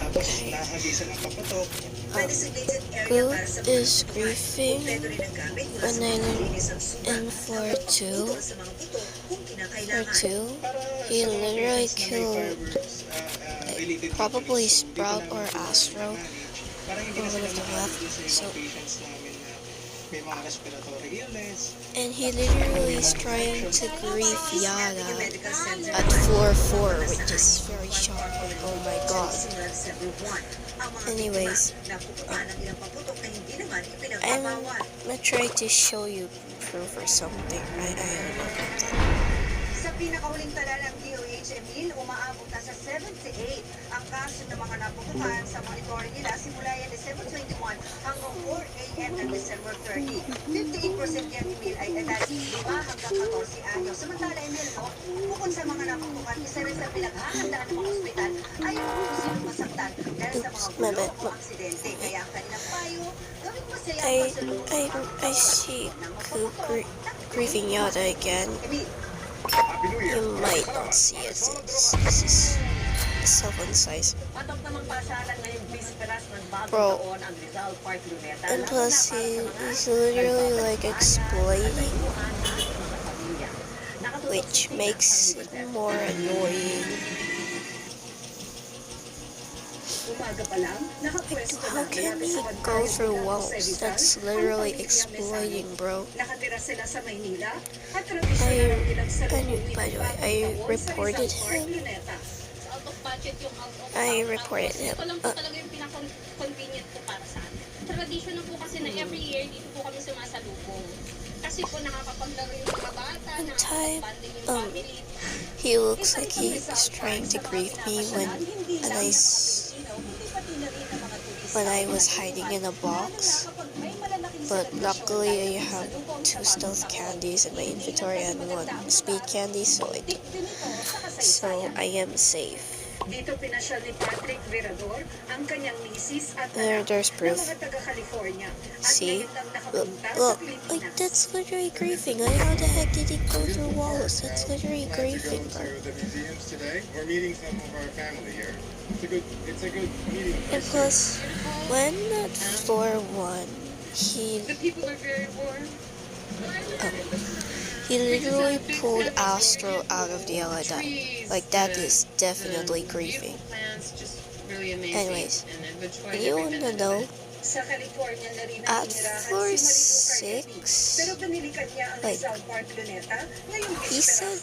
Okay. Good is grieving when I in floor 2. Floor 2. He literally killed probably Sprout or Astro. Or one of them left. So and he literally is trying to grief Yara at floor 4, which is very shocking. Oh my god. Anyways, I'm gonna try to show you proof or something. I don't know. Sa pinakahuling tala ng DOH, Emil, umaabot na sa 78 ang kaso ng mga naputukan sa monitoring nila simula yan December 21 hanggang 4 a.m. ng December 30. 58% yan, Emil, ay edad 5 hanggang 14 anyos. Samantala, Emil, no, bukod sa mga naputukan, isa rin sa pinaghahandaan ng mga ospital ay yung kung sino masaktan dahil sa mga bulong o aksidente. Kaya ang kanilang payo, gawing masaya ang pasalubong. I see grieving Yada again. You might not see it. This is self-incisive. Bro. And plus he's literally like explaining, which makes it more annoying. Like, how can he go through walls? That's literally exploiting, bro. By the way, I reported him. Tradisyon na po kasi na every year dito po kami sumasalubong. Kasi po nakakapaglaro yung mga bata, nakakapag-banding yung family. He looks like he's trying to grieve me when I was hiding in a box. But luckily I have 2 stealth candies in my inventory and 1 speed candy, so I am safe. Dito pinasyal ni Patrick Virador ang kanyang misis at There's proof. mga taga-California. See? Look, like that's literally grieving. Like, how the heck did he go through walls? That's literally grieving, bro. We're meeting some of our family here. It's a good meeting. And plus, when at floor 1, The people are very warm. he literally pulled Astro out of the LID. Like, that is definitely grieving. Anyways, you wanna know? At floor 6, like, he said,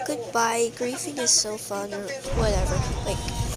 goodbye, grieving is so fun, or whatever. Like,